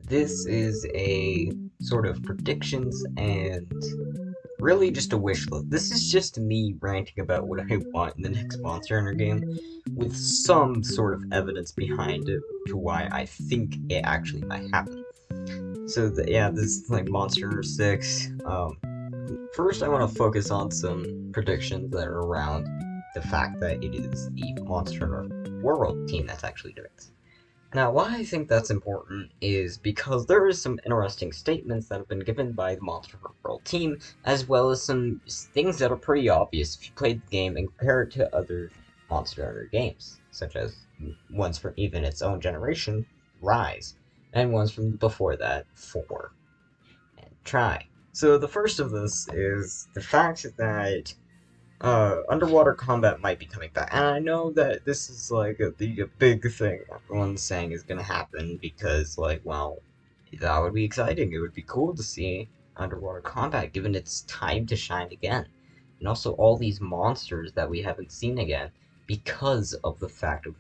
This is a sort of predictions and really just a wish list. This is just me ranting about what I want in the next Monster Hunter game, with some sort of evidence behind it to why I think it actually might happen. So yeah, this is like Monster Hunter 6. First I want to focus on some predictions that are around the fact that it is the Monster Hunter World team that's actually doing this. Now, why I think that's important is because there is some interesting statements that have been given by the Monster Hunter World team, as well as some things that are pretty obvious if you played the game and compare it to other Monster Hunter games, such as ones from even its own generation, Rise, and ones from before that, 4, and Try. So the first of this is the fact that underwater combat might be coming back, and I know that this is like a big thing everyone's saying is gonna happen because, like, well, that would be exciting. It would be cool to see underwater combat given its time to shine again, and also all these monsters that we haven't seen again because of the fact of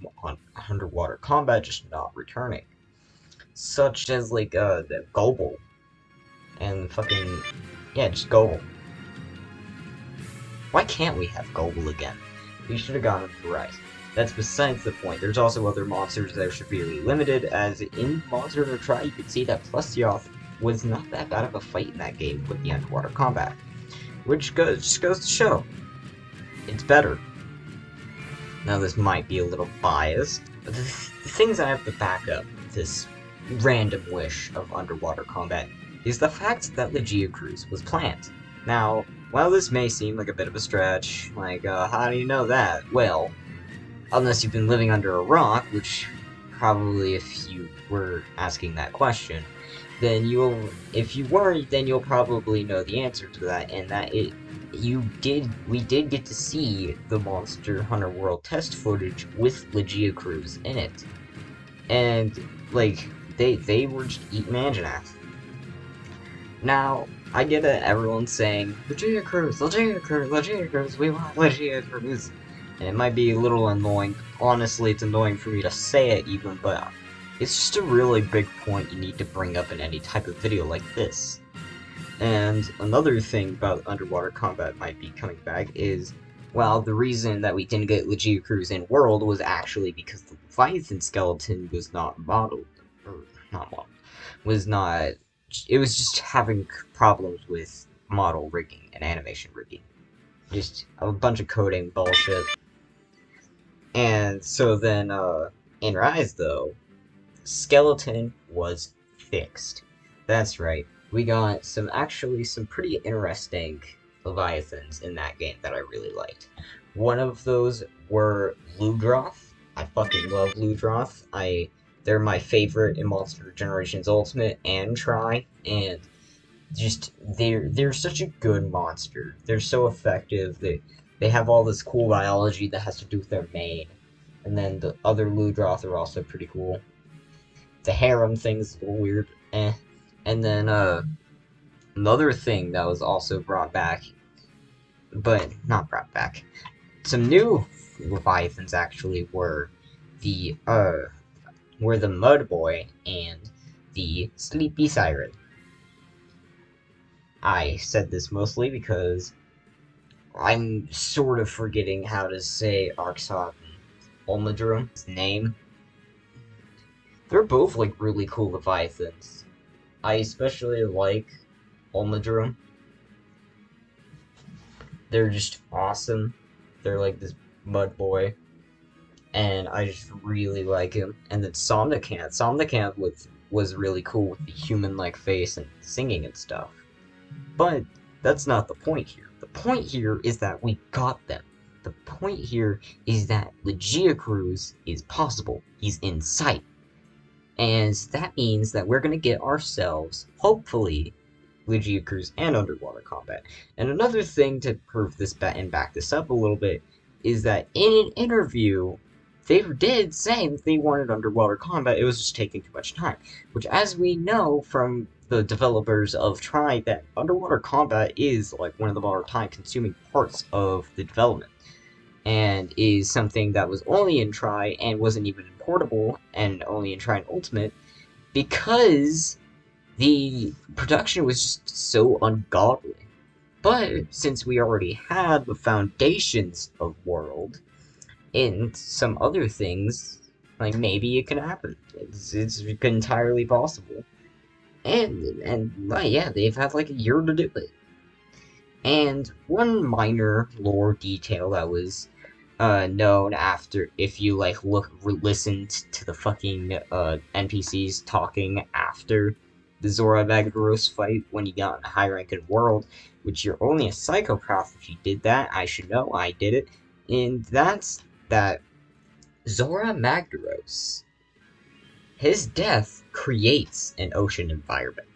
underwater combat just not returning, such as like the Gobble and fucking yeah, just Gobble. Why can't we have Gobble again? We should have gone with Rise. That's besides the point. There's also other monsters that are severely limited, as in Monster Hunter Try, you could see that Plustyoth was not that bad of a fight in that game with the underwater combat. Which just goes to show, it's better. Now this might be a little biased, but the things I have to back up this random wish of underwater combat is the fact that Legia Cruise was planned. Now, while this may seem like a bit of a stretch, like, how do you know that? Well, unless you've been living under a rock, which probably if you were asking that question, then if you weren't, then you'll probably know the answer to that, and that we did get to see the Monster Hunter World test footage with Legia Cruise in it. And, like, they were just eating Anjanath. Now, I get it, everyone's saying, Legia Cruise, Legia Cruise, Legia Cruise, we want Legia Cruise. And it might be a little annoying. Honestly, it's annoying for me to say it even, but it's just a really big point you need to bring up in any type of video like this. And another thing about underwater combat might be coming back is, well, the reason that we didn't get Legia Cruise in World was actually because the Leviathan skeleton was not modeled, or not modeled, was not, it was just having problems with model rigging and animation rigging. Just a bunch of coding bullshit. And so then, in Rise, though, Skeleton was fixed. That's right. We got some pretty interesting Leviathans in that game that I really liked. One of those were Ludroth. I fucking love Ludroth. They're my favorite in Monster Generations Ultimate and Try, and just they're such a good monster. They're so effective. They have all this cool biology that has to do with their main. And then the other Ludroth are also pretty cool. The harem thing's a little weird, eh. And then another thing that was also brought back, but not brought back. Some new Leviathans actually were the Mud Boy and the Sleepy Siren. I said this mostly because I'm sort of forgetting how to say Arxot and Olmadrum's name. They're both, like, really cool Leviathans. I especially like Olmadrum. They're just awesome. They're like this mud boy. And I just really like him. And then Somnicanth. Somnicanth was really cool with the human-like face and singing and stuff. But that's not the point here. The point here is that we got them. The point here is that Legia Cruise is possible. He's in sight. And that means that we're going to get ourselves, hopefully, Legia Cruise and underwater combat. And another thing to prove this and back this up a little bit is that in an interview, they did say that they wanted underwater combat. It was just taking too much time. Which, as we know from the developers of Try, that underwater combat is like one of the more time-consuming parts of the development, and is something that was only in Try and wasn't even in Portable, and only in Try and Ultimate, because the production was just so ungodly. But since we already had the foundations of World and some other things, like maybe it can happen. It's entirely possible. Yeah, they've had like a year to do it. And one minor lore detail that was known after, if you like listened to the fucking NPCs talking after the Zora Magdaros fight when you got in a high rank in World, which you're only a psychopath if you did that. I should know, I did it. And that's that Zora Magdaros, his death creates an ocean environment.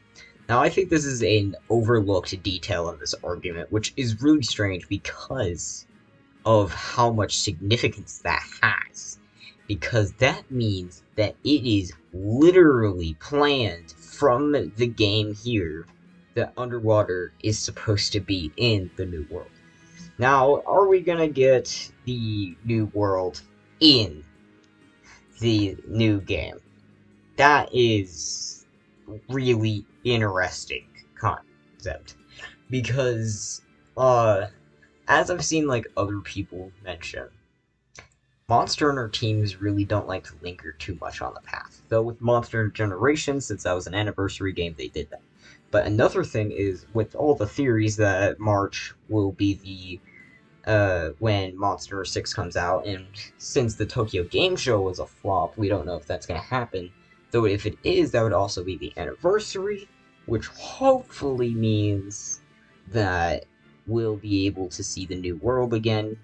Now, I think this is an overlooked detail in this argument, which is really strange because of how much significance that has. Because that means that it is literally planned from the game here that underwater is supposed to be in the New World. Now, are we gonna get the New World in the new game? That is really interesting concept. Because, as I've seen like other people mention, Monster Hunter teams really don't like to linger too much on the past. Though with Monster Hunter Generation, since that was an anniversary game, they did that. But another thing is, with all the theories that March will be the when Monster Hunter 6 comes out, and since the Tokyo Game Show was a flop, we don't know if that's going to happen. Though if it is, that would also be the anniversary, which hopefully means that we'll be able to see the New World again.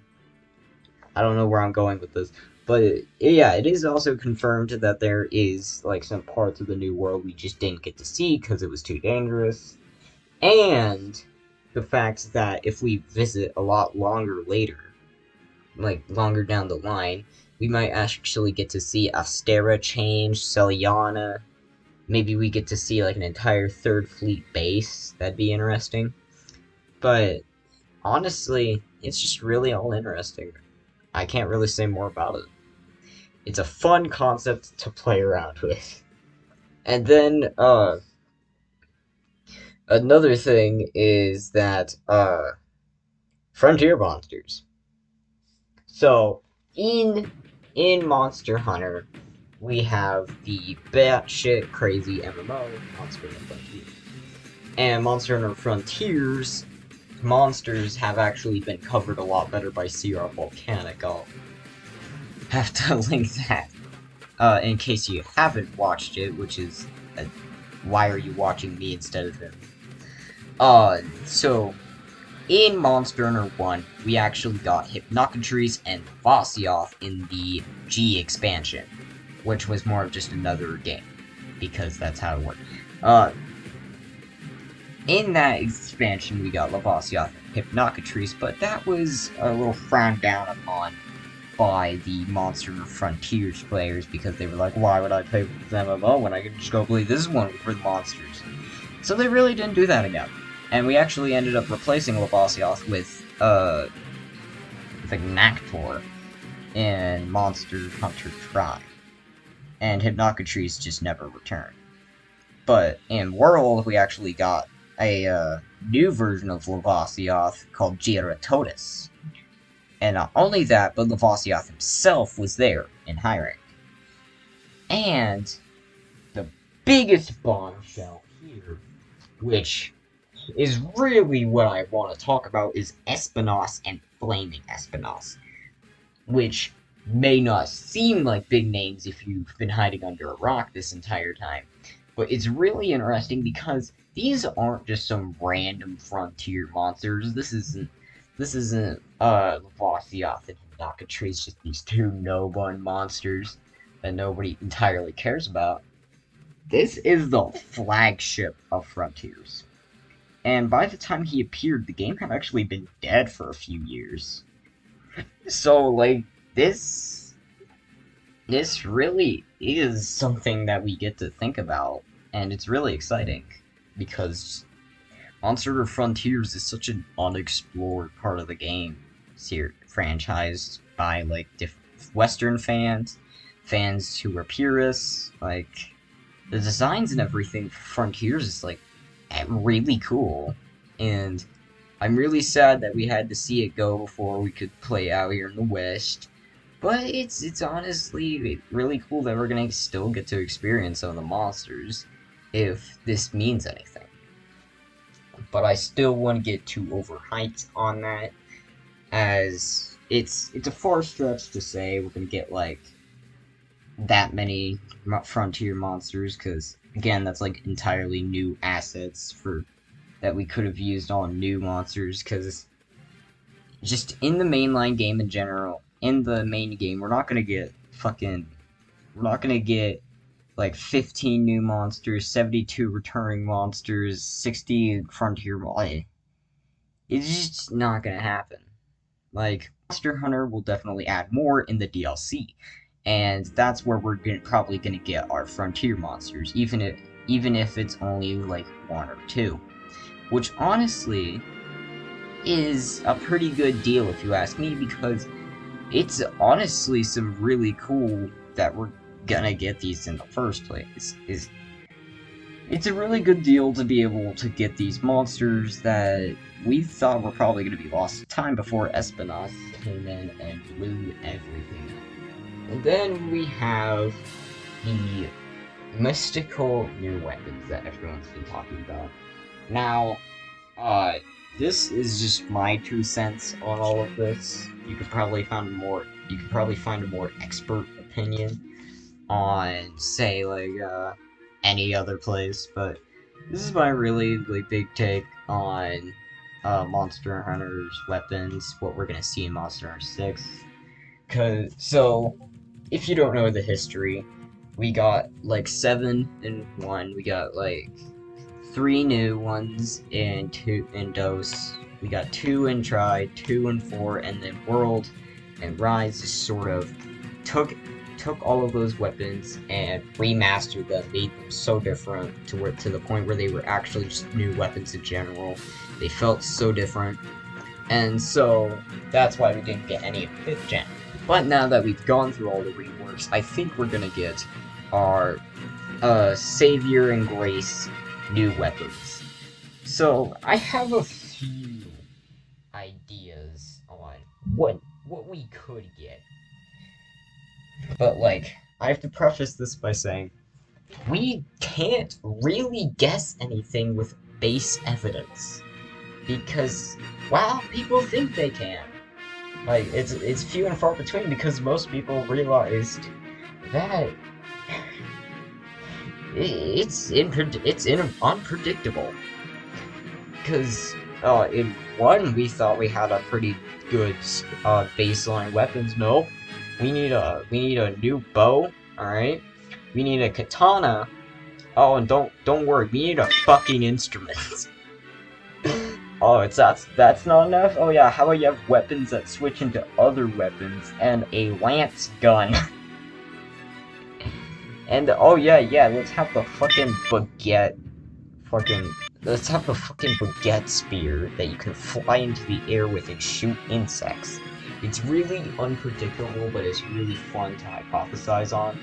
I don't know where I'm going with this, but yeah, it is also confirmed that there is like some parts of the New World we just didn't get to see because it was too dangerous. And the fact that if we visit a lot longer later, like longer down the line, we might actually get to see Astera change, Celiana. Maybe we get to see like an entire Third Fleet base. That'd be interesting. But honestly, it's just really all interesting. I can't really say more about it. It's a fun concept to play around with. And then, another thing is that, frontier monsters. So, in Monster Hunter, we have the batshit crazy MMO, Monster Hunter Frontiers. And Monster Hunter Frontiers monsters have actually been covered a lot better by CR Volcanic. I'll have to link that in case you haven't watched it, which is why are you watching me instead of him? So in Monster Hunter 1, we actually got Hypnocrates and Vasioth in the G expansion, which was more of just another game, because that's how it worked. In that expansion, we got Vasioth and Hypnocrates, but that was a little frowned down upon by the Monster Hunter Frontiers players, because they were like, why would I play with this MMO when I can just go play this one for the monsters? So they really didn't do that again. And we actually ended up replacing Vasioth with Nactor in Monster Hunter Tri. And Hypnocrates just never returned. But in World, we actually got a new version of Vasioth called Giratotus. And not only that, but Vasioth himself was there in high rank. And the biggest bombshell here, which is really what I want to talk about, is Espinos and Flaming Espinos, which may not seem like big names if you've been hiding under a rock this entire time, but it's really interesting because these aren't just some random frontier monsters. This isn't Vasioth and Hypnocrates, just these two no-one monsters that nobody entirely cares about. This is the flagship of Frontiers. And by the time he appeared, the game had actually been dead for a few years. So, like, this really is something that we get to think about, and it's really exciting, because Monster Hunter Frontiers is such an unexplored part of the game, franchised by, like, Western fans who are purists, like, the designs and everything for Frontiers is like really cool, and I'm really sad that we had to see it go before we could play out here in the West. But it's honestly really cool that we're gonna still get to experience some of the monsters, if this means anything. But I still wouldn't get too overhyped on that, as it's a far stretch to say we're gonna get like that many Frontier monsters, because again, that's like entirely new assets for that we could have used on new monsters, because just in the mainline game in general, in the main game, we're not gonna get like 15 new monsters, 72 returning monsters, 60 frontier. It's just not gonna happen. Like, Monster Hunter will definitely add more in the DLC, and that's where we're probably gonna get our frontier monsters, even if it's only like one or two, which honestly is a pretty good deal if you ask me, because it's honestly some really cool that we're gonna get these in the first place. It's a really good deal to be able to get these monsters that we thought were probably going to be lost to time before Espinoss came in and blew everything up. And then we have the mystical new weapons that everyone's been talking about. Now, this is just my 2 cents on all of this. You could probably find a more expert opinion on, say, like, any other place, but this is my really, really big take on Monster Hunter's weapons, what we're gonna see in Monster Hunter 6. So, if you don't know the history, we got like 7 in 1, we got like 3 new ones in DOS, we got 2 in Tri, 2 in 4, and then World and Rise just sort of took all of those weapons and remastered them, made them so different to the point where they were actually just new weapons in general. They felt so different, and so that's why we didn't get any of 5th gen. But now that we've gone through all the reworks, I think we're gonna get our Savior and Grace new weapons. So I have a few ideas on what we could get. But, like, I have to preface this by saying, we can't really guess anything with base evidence. Because, well, people think they can. Like, it's few and far between, because most people realized that it's unpredictable. Because, in 1, we thought we had a pretty good baseline weapons. Nope. We need a new bow, alright? We need a katana. Oh, and don't worry, we need a fucking instrument. Oh, that's not enough? Oh yeah, how about you have weapons that switch into other weapons, and a lance gun. And, oh yeah, let's have the fucking baguette. Let's have the fucking baguette spear that you can fly into the air with and shoot insects. It's really unpredictable, but it's really fun to hypothesize on,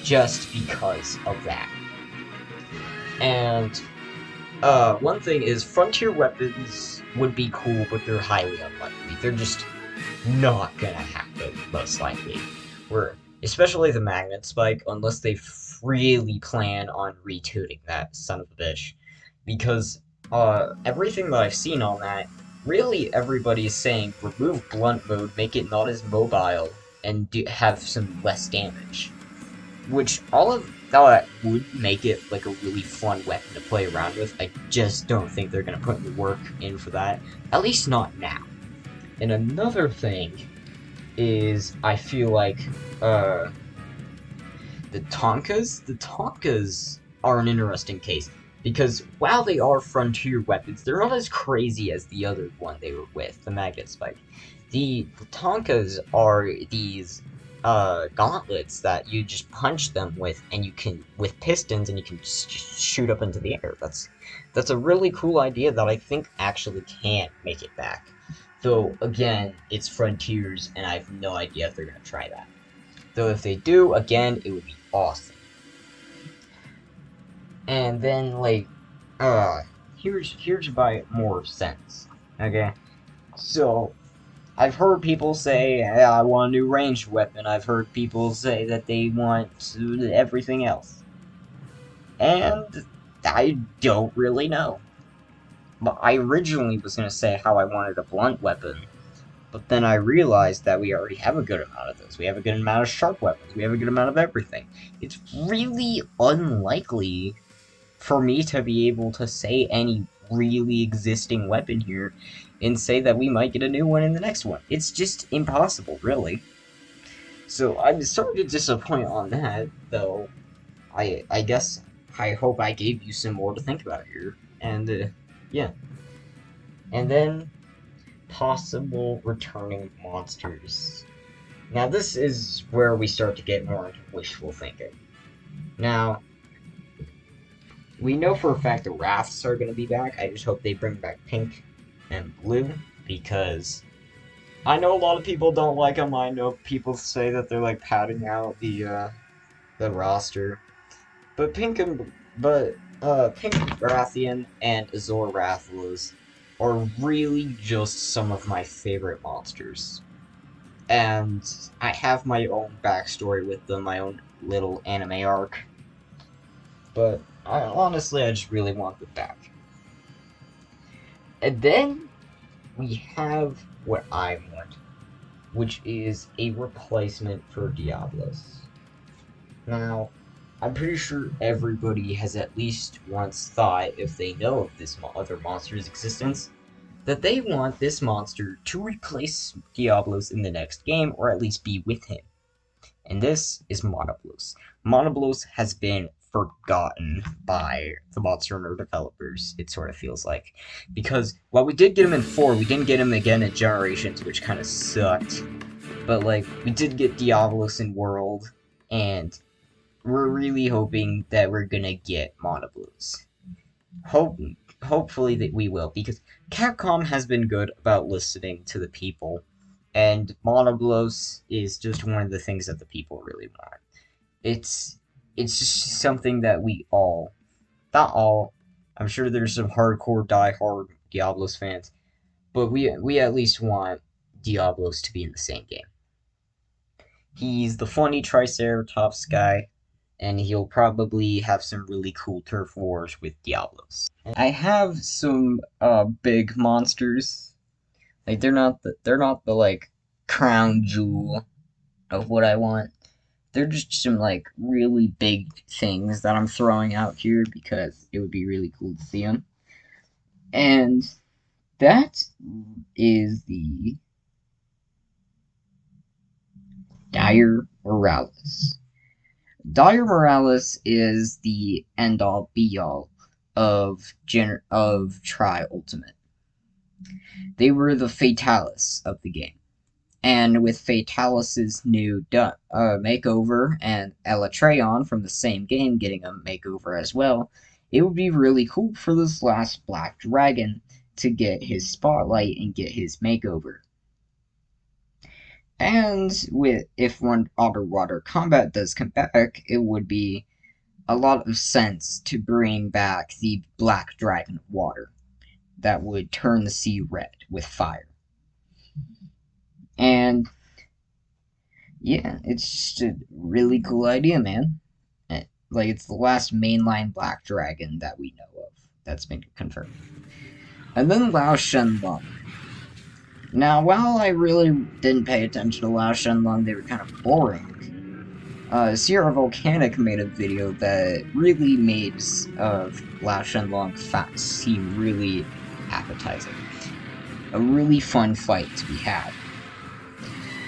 just because of that. And, one thing is, frontier weapons would be cool, but they're highly unlikely. They're just not gonna happen, most likely. Especially the magnet spike, unless they really plan on retooting that son of a bitch. Because, everything that I've seen on that, really everybody is saying remove blunt mode, make it not as mobile, and have some less damage. Which, all of that would make it like a really fun weapon to play around with. I just don't think they're gonna put the work in for that. At least not now. And another thing is, I feel like, the Tonkas are an interesting case. Because while they are frontier weapons, they're not as crazy as the other one they were with, the magnet spike. The Tonkas are these gauntlets that you just punch them with, and you can with pistons, and you can just shoot up into the air. That's a really cool idea that I think actually can make it back. Though again, it's Frontiers, and I have no idea if they're gonna try that. Though if they do, again, it would be awesome. And then, like, here's by more sense. Okay? So, I've heard people say, yeah, I want a new ranged weapon. I've heard people say that they want everything else. And I don't really know. But I originally was going to say how I wanted a blunt weapon. But then I realized that we already have a good amount of those. We have a good amount of sharp weapons. We have a good amount of everything. It's really unlikely for me to be able to say any really existing weapon here and say that we might get a new one in the next one. It's just impossible, really. So I'm sort of disappointed on that, though. I guess I hope I gave you some more to think about here. And yeah. And then possible returning monsters. Now this is where we start to get more into wishful thinking. Now, we know for a fact the rafts are going to be back. I just hope they bring back pink and blue, because I know a lot of people don't like them. I know people say that they're like padding out the roster, but pink Rathian and Azor Rathlas are really just some of my favorite monsters. And I have my own backstory with them, my own little anime arc. But honestly, I just really want them back. And then we have what I want, which is a replacement for Diablos. Now, I'm pretty sure everybody has at least once thought, if they know of this other monster's existence, that they want this monster to replace Diablos in the next game, or at least be with him. And this is Monoblos. Monoblos has been forgotten by the Monster Hunter developers, it sort of feels like. Because while we did get him in 4, we didn't get him again in Generations, which kind of sucked. But, like, we did get Diablos in World, and we're really hoping that we're gonna get Monoblos. Hopefully that we will, because Capcom has been good about listening to the people, and Monoblos is just one of the things that the people really want. It's just something that we all, not all, I'm sure there's some hardcore diehard Diablos fans, but we at least want Diablos to be in the same game. He's the funny Triceratops guy, and he'll probably have some really cool turf wars with Diablos. I have some big monsters. Like they're not the like crown jewel of what I want. They're just some like really big things that I'm throwing out here because it would be really cool to see them. And that is the Dire Morales. Dire Morales is the end all be all of Tri Ultimate. They were the Fatalis of the game. And with Fatalis' new makeover and Elatreon from the same game getting a makeover as well, it would be really cool for this last Black Dragon to get his spotlight and get his makeover. And if one underwater combat does come back, it would be a lot of sense to bring back the Black Dragon water that would turn the sea red with fire. And yeah, it's just a really cool idea, man. Like, it's the last mainline Black Dragon that we know of that's been confirmed. And then Lao Shen Lung. Now, while I really didn't pay attention to Lao Shen Lung, they were kind of boring. Sierra Volcanic made a video that really made Lao Shen Lung seem really appetizing. A really fun fight to be had.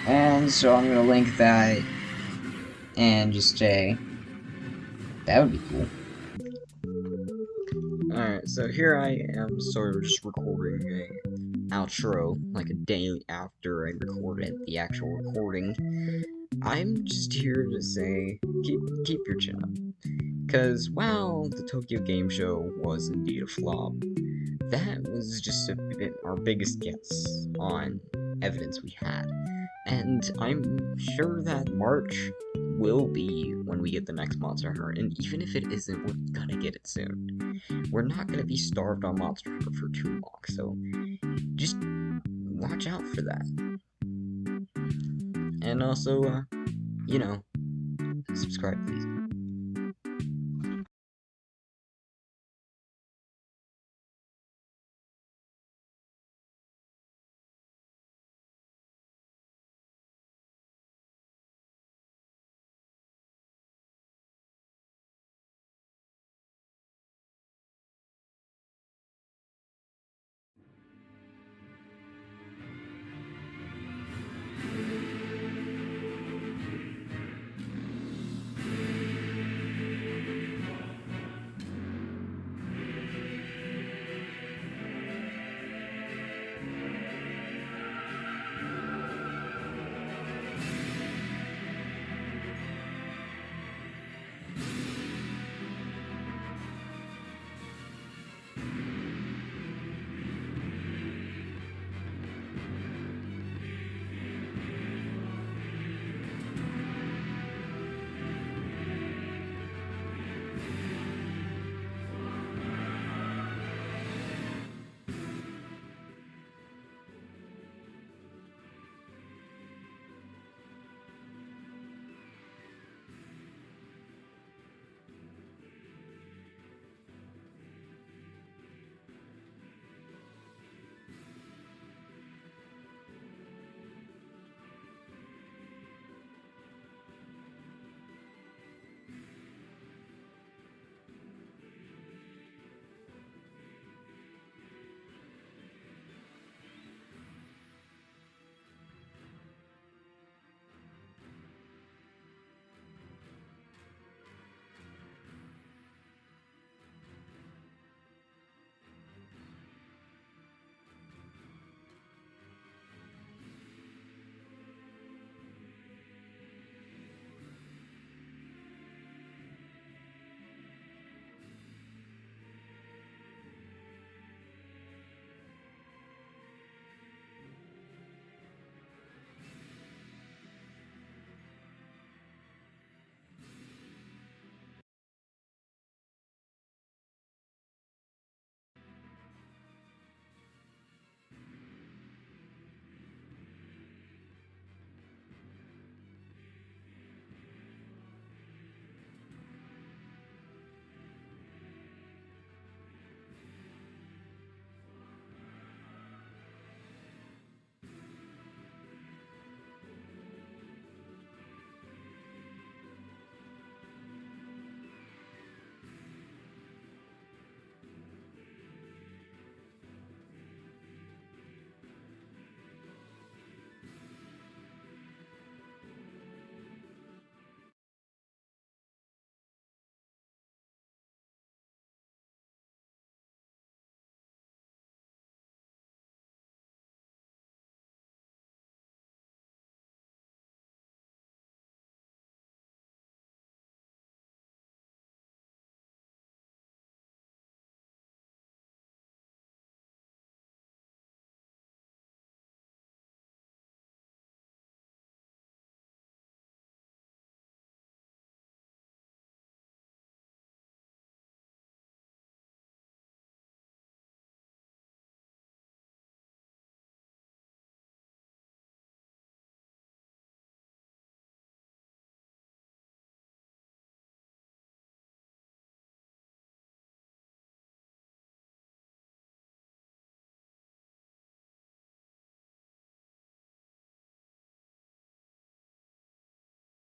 And so I'm gonna link that and just say that would be cool. Alright, so here I am sort of just recording an outro like a day after I recorded the actual recording. I'm just here to say keep your chin up. Cause while the Tokyo Game Show was indeed a flop, that was just our biggest guess on evidence we had. And I'm sure that March will be when we get the next Monster Hunter, and even if it isn't, we're gonna get it soon. We're not gonna be starved on Monster Hunter for too long, so just watch out for that. And also, you know, subscribe, please.